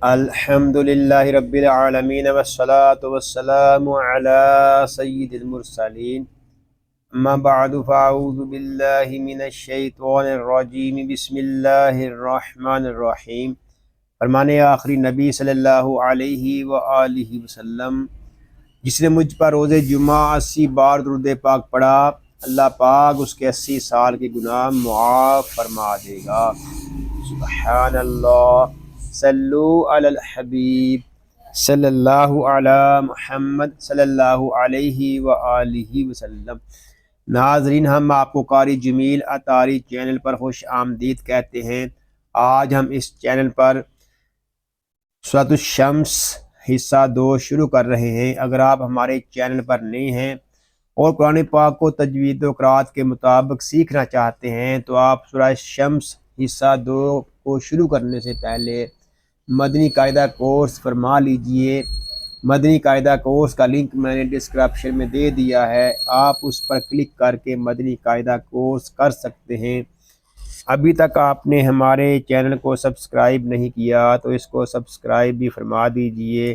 الحمد للہ رب العالمین والصلاة والسلام علی سید المرسلین اما بعد فاعوذ باللہ من الشیطان الرجیم بسم اللہ الرحمن الرحیم۔ فرمانے آخری نبی صلی اللہ علیہ وآلہ وسلم، جس نے مجھ پر روز جمعہ 80 بار درود پاک پڑھا، اللہ پاک اس کے 80 سال کے گناہ معاف فرما دے گا۔ سبحان اللہ، صلو علی الحبیب صلی اللہ علی محمد صلی اللہ علیہ وآلہ وسلم۔ ناظرین، ہم آپ کو قاری جمیل اطاری چینل پر خوش آمدید کہتے ہیں۔ آج ہم اس چینل پر سورۃ الشمس حصہ 2 شروع کر رہے ہیں۔ اگر آپ ہمارے چینل پر نئے ہیں اور قرآن پاک کو تجوید و قرات کے مطابق سیکھنا چاہتے ہیں تو آپ سورۃ الشمس حصہ 2 کو شروع کرنے سے پہلے مدنی قاعدہ کورس فرما لیجئے۔ مدنی قاعدہ کورس کا لنک میں نے ڈسکرپشن میں دے دیا ہے، آپ اس پر کلک کر کے مدنی قاعدہ کورس کر سکتے ہیں۔ ابھی تک آپ نے ہمارے چینل کو سبسکرائب نہیں کیا تو اس کو سبسکرائب بھی فرما دیجئے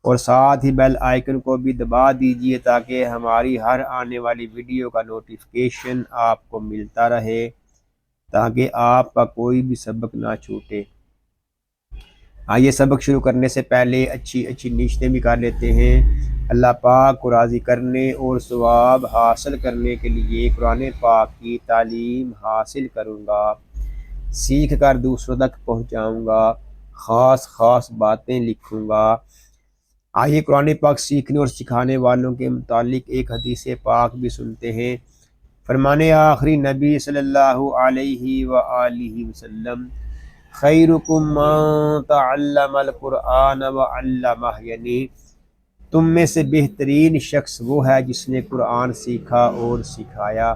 اور ساتھ ہی بیل آئیکن کو بھی دبا دیجئے تاکہ ہماری ہر آنے والی ویڈیو کا نوٹیفیکیشن آپ کو ملتا رہے، تاکہ آپ کا کوئی بھی سبق نہ چھوٹے۔ آئیے سبق شروع کرنے سے پہلے اچھی نیتیں بھی کر لیتے ہیں۔ اللہ پاک کو راضی کرنے اور ثواب حاصل کرنے کے لیے قرآن پاک کی تعلیم حاصل کروں گا، سیکھ کر دوسروں تک پہنچاؤں گا، خاص باتیں لکھوں گا۔ آئیے قرآن پاک سیکھنے اور سکھانے والوں کے متعلق ایک حدیث پاک بھی سنتے ہیں۔ فرمانے آخری نبی صلی اللہ علیہ وآلہ وسلم، خیرکم من تعلم القرآن وعلمہ، یعنی تم میں سے بہترین شخص وہ ہے جس نے قرآن سیکھا اور سکھایا۔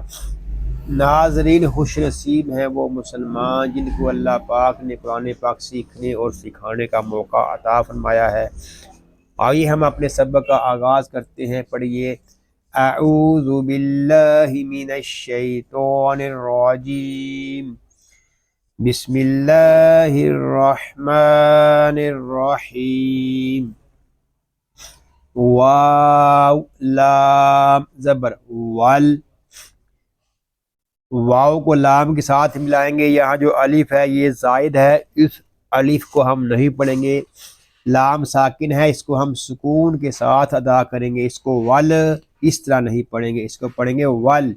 ناظرین، خوش نصیب ہیں وہ مسلمان جن کو اللہ پاک نے قرآن پاک سیکھنے اور سکھانے کا موقع عطا فرمایا ہے۔ آئیے ہم اپنے سبق کا آغاز کرتے ہیں۔ پڑھیے، اعوذ باللہ من الشیطان الرجیم، بسم اللہ الرحمن الرحیم۔ واو لام زبر ول، واو کو لام کے ساتھ ملائیں گے۔ یہاں جو الف ہے یہ زائد ہے، اس الف کو ہم نہیں پڑھیں گے۔ لام ساکن ہے، اس کو ہم سکون کے ساتھ ادا کریں گے۔ اس کو ول اس طرح نہیں پڑھیں گے، اس کو پڑھیں گے ول۔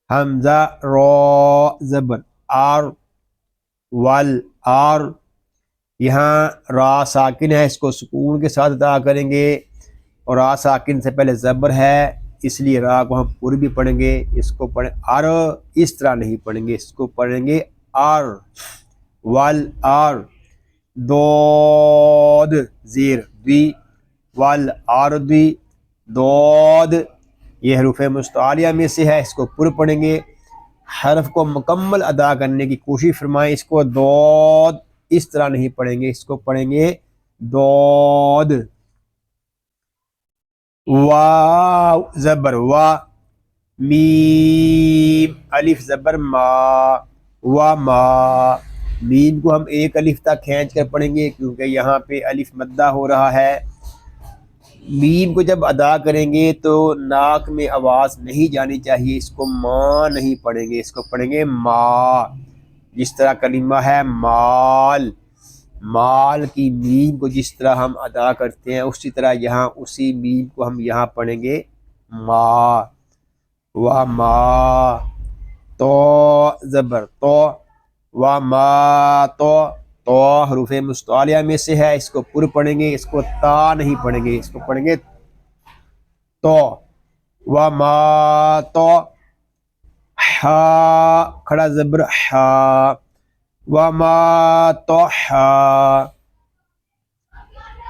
حمزہ را زبر آر، ول آر، یہاں را ساکن ہے، اس کو سکون کے ساتھ ادا کریں گے، اور را ساکن سے پہلے زبر ہے اس لیے را کو ہم پوری بھی پڑھیں گے۔ اس کو پڑھیں آر، اس طرح نہیں پڑھیں گے، اس کو پڑھیں گے آر، ول آر۔ دود زیر دی، ول آر دی، دود، یہ حروف مستعالیہ میں سے ہے، اس کو پر پڑھیں گے۔ حرف کو مکمل ادا کرنے کی کوشش فرمائیں۔ اس کو دود اس طرح نہیں پڑھیں گے، اس کو پڑھیں گے دود۔ واو زبر وا، میم الف زبر ما، وا ما، میم کو ہم ایک الف تک کھینچ کر پڑھیں گے کیونکہ یہاں پہ الف مدہ ہو رہا ہے۔ میم کو جب ادا کریں گے تو ناک میں آواز نہیں جانی چاہیے، اس کو ماں نہیں پڑھیں گے، اس کو پڑھیں گے ماں۔ جس طرح کلمہ ہے مال، مال کی میم کو جس طرح ہم ادا کرتے ہیں اسی طرح یہاں اسی میم کو ہم یہاں پڑھیں گے ما، و ما۔ تو زبر تو، و ما تو، تو حروف مستعالیہ میں سے ہے، اس کو پر پڑھیں گے، اس کو تا نہیں پڑھیں گے، اس کو پڑھیں گے تو، و ما تو۔ ہا کھڑا زبر ہا، و ما تو ہا،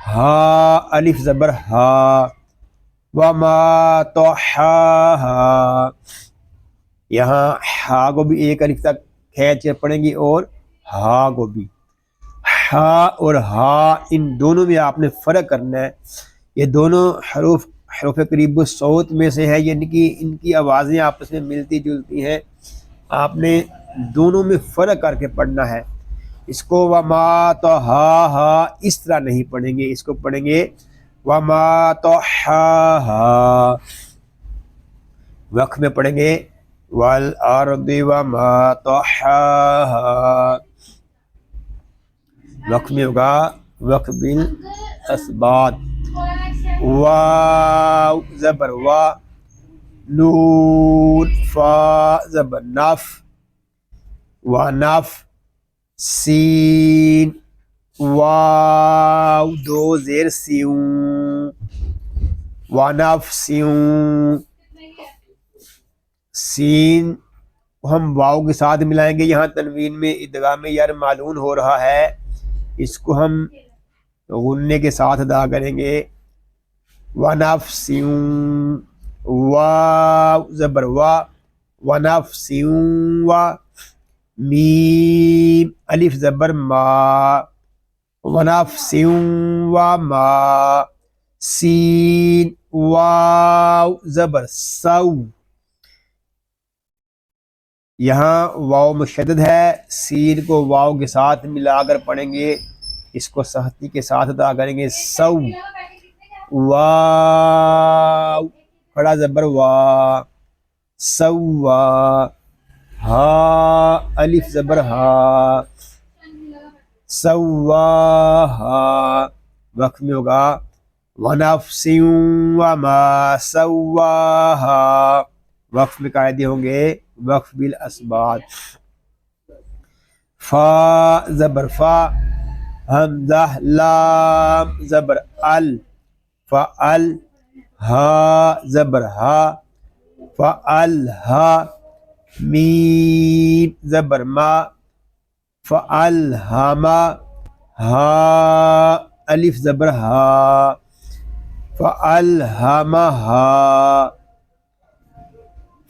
ہا الف زبر ہا، و ما تو ہا ہا۔ یہاں ہا کو بھی ایک الف تک کھینچ کر پڑھیں گے اور ہا کو بھی۔ ہا اور ہا ان دونوں میں آپ نے فرق کرنا ہے۔ یہ دونوں حروف قریب الصوت میں سے ہے، یعنی کہ ان کی آوازیں آپس میں ملتی جلتی ہیں، آپ نے دونوں میں فرق کر کے پڑھنا ہے۔ اس کو وما تو ہا اس طرح نہیں پڑھیں گے، اس کو پڑھیں گے وما تو ہا، وقف میں پڑھیں گے والارض وما طحاها، وقف میں ہوگا وقف بالاسبات، واو زبر وا، نون فا زبر نف، ونف، سین واو دو زیر سیون، ونف سیون، سین ہم واو کے ساتھ ملائیں گے، یہاں تنوین میں ادغام یار معلوم ہو رہا ہے، اس کو ہم غننے کے ساتھ ادا کریں گے، وَنَفْسٍ واو زبر وا، وَنَفْسٍ وا، میم الف زبر ما، وَنَفْسٍ وَما، سین واو زبر سو، یہاں واو مشدد ہے، سین کو واو کے ساتھ ملا کر پڑھیں گے، اس کو سختی کے ساتھ ادا کریں گے، سو، واو کھڑا زبر وا، سوا، ہا الف زبر ہا، سواہا، وقف میں ہوگا وَنَفْسٍ وَمَا سَوَّاهَا، وقف میں قاعدے ہوں گے وقف بالاسبات، فا زبر فا، حمزہ لام زبر ال، فعل، ہا زبر ہا، فعل ہا، میم زبر ما، فعل ہما، ہا الف زبر ہا، فعل ہما ہا،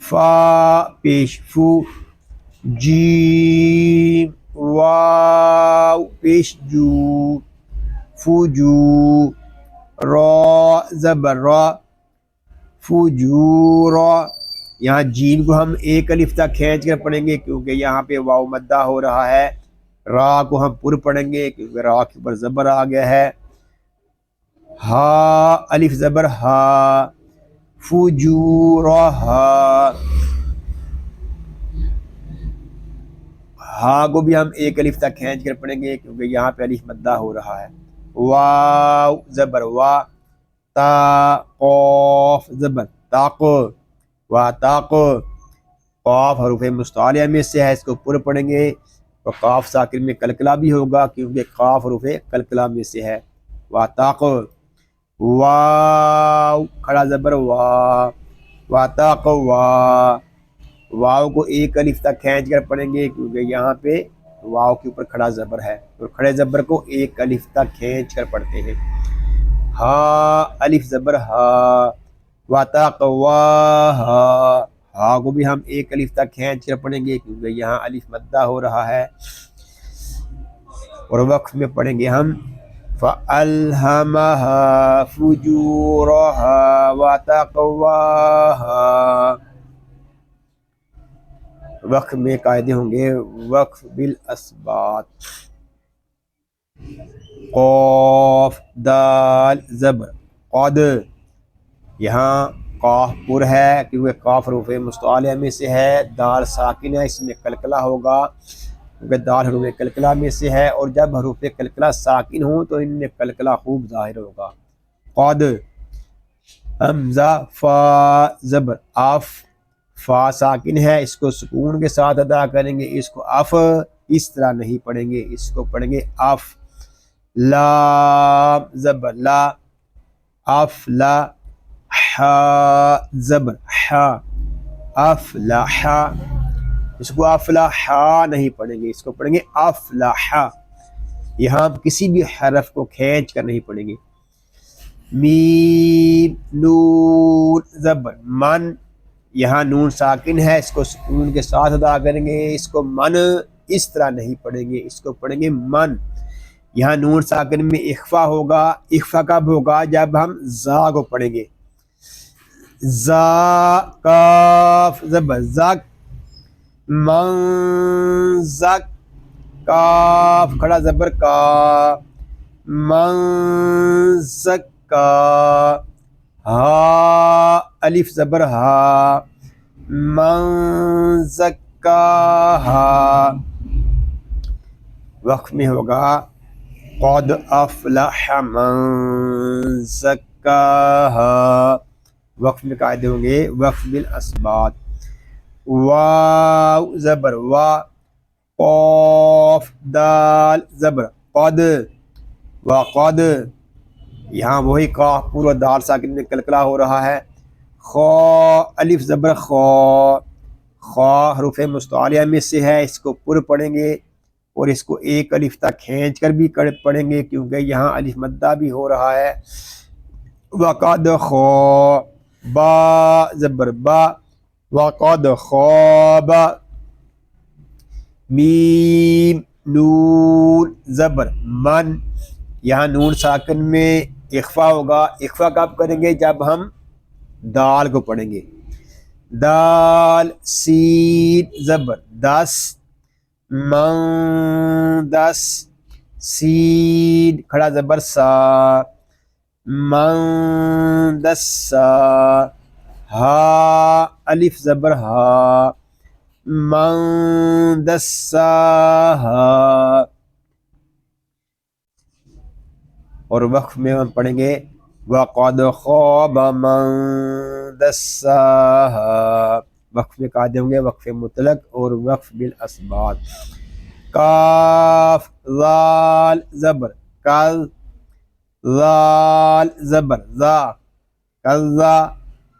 فا پیش فو، جیم واو پیش جو، فوجو، را زبر را، فجورا، یہاں جیم کو ہم ایک الف تک کھینچ کر پڑھیں گے کیونکہ یہاں پہ واو مدہ ہو رہا ہے، را کو ہم پر پڑھیں گے کیونکہ را کے اوپر زبر آ گیا ہے، ہا الف زبر ہا، فجورہا، ہا کو بھی ہم ایک الف تک کھینچ کر پڑھیں گے کیونکہ یہاں پہ الف مدہ ہو رہا ہے، واو زبر وا، تا قاف زبر تاق، وا تاق، قاف حروف مستعلیہ میں سے ہے، اس کو پر پڑھیں گے، اور قاف ساکن میں کلکلہ بھی ہوگا کیونکہ قاف حروف کلکلہ میں سے ہے، وا تاق، واو کھڑا زبر وا، وا تاق وا، واو کو ایک الف تک کھینچ کر پڑھیں گے کیونکہ یہاں پہ واو کے اوپر کھڑا زبر ہے، اور کھڑے زبر کو ایک الف تک کھینچ کر پڑھتے ہیں، ہا الف زبر ہا، وَتَقْوَاهَا، ہا کو بھی ہم ایک الف تک کھینچ کر پڑھیں گے کیونکہ یہاں الف مدہ ہو رہا ہے، اور وقف میں پڑھیں گے ہم فَأَلْهَمَهَا فُجُورَهَا وَتَقْوَاهَا، وقف میں قاعدے ہوں گے وقف بالاسبات، قاف دال زبر قد، یہاں قاف پر ہے کیونکہ قاف حروف مستعلیہ میں سے ہے، دال ساکن ہے اس میں کلکلہ ہوگا کیونکہ دال حروف کلکلہ میں سے ہے، اور جب حروف کلکلہ ساکن ہوں تو ان میں کلکلہ خوب ظاہر ہوگا، قد، حمزہ فا زبر اف، فا ساکن ہے اس کو سکون کے ساتھ ادا کریں گے، اس کو اف اس طرح نہیں پڑھیں گے، اس کو پڑھیں گے اف، لام زبر لا، اف لا، حا زبر حا، افلح، اس کو افلح نہیں پڑھیں گے، اس کو پڑھیں گے افلح، یہاں کسی بھی حرف کو کھینچ کر نہیں پڑھیں گے، میم نون زبر من، یہاں نون ساکن ہے اس کو سکون کے ساتھ ادا کریں گے، اس کو من اس طرح نہیں پڑھیں گے، اس کو پڑھیں گے من، یہاں نون ساکن میں اخفا ہوگا، اخفا کب ہوگا جب ہم زا کو پڑھیں گے، زا کاف زبر زک، من زک، کاف کھڑا زبر کا، من زکا، ہا الف زبر ہا، من زکاہا، وقف میں ہوگا قد افلح من زکاہا، وقف میں قاعدے ہوں گے وقف بالاسبات. واو زبر وا، قاف دال زبر قد، وقد، یہاں وہی قاف پورا دال ساکن میں کلکلا ہو رہا ہے. خا الف زبر خا، خا حروف مستعلیہ میں سے ہے، اس کو پر پڑھیں گے اور اس کو ایک الف تک کھینچ کر بھی پڑھیں گے کیونکہ یہاں الف مدہ بھی ہو رہا ہے. وقد خا، با زبر با، وقد خواب، میم نون زبر من، یہاں نون ساکن میں اخفا ہوگا. اخفا کب کریں گے؟ جب ہم دال کو پڑھیں گے. دال سین زبر دس، من دس، سین کھڑا زبر سا، من دسا، ہا الف زبر ہا، من دساہا. اور وقف میں ہم پڑھیں گے وَقَدْ خَابَ مَن دَسَّاهَا. وقف میں قاعدے ہوں گے وقف مطلق اور وقف بالاسبات. کاف ذال زبر کل، ذال زبر ذا، کذا.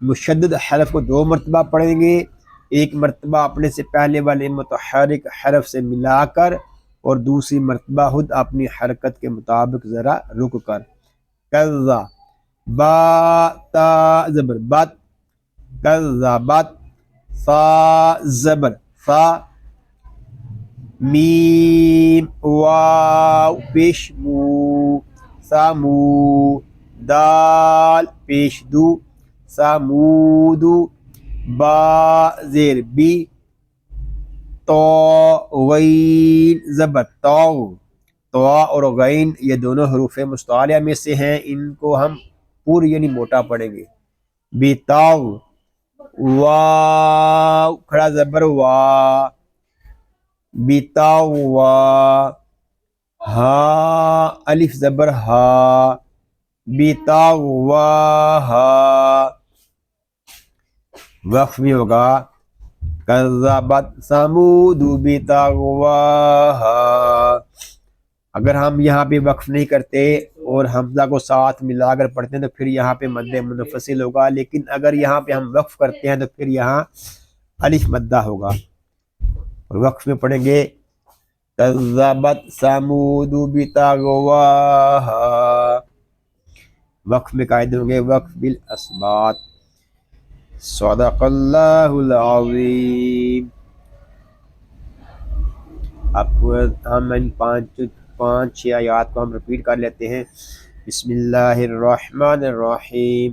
مشدد حرف کو 2 مرتبہ پڑھیں گے، ایک مرتبہ اپنے سے پہلے والے متحرک حرف سے ملا کر اور دوسری مرتبہ خود اپنی حرکت کے مطابق ذرا رک کر. کذا، با تا زبر بت، کذا بت، فا زبر فا، میم واو پیش مو، سامو، دال پیش دو، سامودو، با زیر بی، تو غین زبر تو، تو اور غین یہ دونوں حروف مستعلیہ میں سے ہیں، ان کو ہم پوری یعنی موٹا پڑھیں گے. بیتاؤ، واو کھڑا زبر وا، بیتاؤ وا، ہا الف زبر ہا، بیتاؤ وا ہا. وقف بھی ہوگا کذبت ثمود بطغواہا. اگر ہم یہاں پہ وقف نہیں کرتے اور حمزہ کو ساتھ ملا کر پڑھتے ہیں تو پھر یہاں پہ مد منفصل ہوگا، لیکن اگر یہاں پہ ہم وقف کرتے ہیں تو پھر یہاں الف مدہ ہوگا. اور وقف میں پڑھیں گے کذبت ثمود بطغواہا. وقف میں قاعدے ہوں گے وقف بالاسبات. صدق اللہ العظیم. اب ہم ان 5-6 آیات کو ہم رپیٹ کر لیتے ہیں. بسم اللہ الرحمن الرحیم.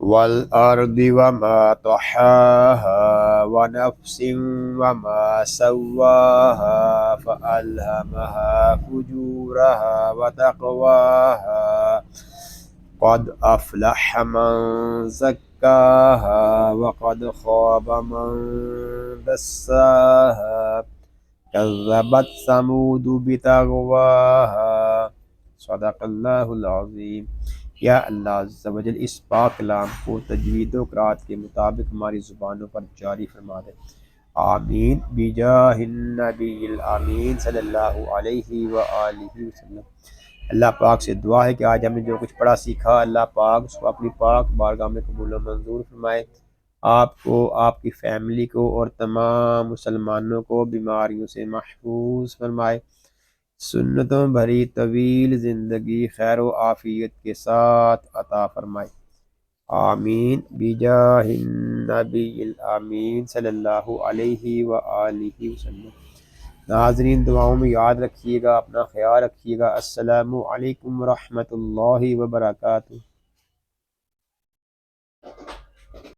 والارض وما طحاها ونفس وما سواها فألهمها فجورها وتقواها قد أفلح من زكاها وقد خاب من دساها كذبت ثمود بطغواها. صدق اللہ العظیم. یا اللہ عز و جل اس پاک کلام کو تجوید و قرات کے مطابق ہماری زبانوں پر جاری فرما دے. آمین بجاہ النبی الامین صلی اللہ علیہ وآلہ وسلم. اللہ پاک سے دعا ہے کہ آج ہم نے جو کچھ پڑھا سیکھا اللہ پاک اس کو اپنی پاک بارگاہ میں قبول و منظور فرمائے. آپ کو، آپ کی فیملی کو اور تمام مسلمانوں کو بیماریوں سے محفوظ فرمائے. سنتوں بھری طویل زندگی خیر و عافیت کے ساتھ عطا فرمائے. آمین بجاہ النبی الامین صلی اللہ علیہ وآلہ وسلم. ناظرین دعاؤں میں یاد رکھیے گا، اپنا خیال رکھیے گا. السلام علیکم ورحمۃ اللہ وبرکاتہ.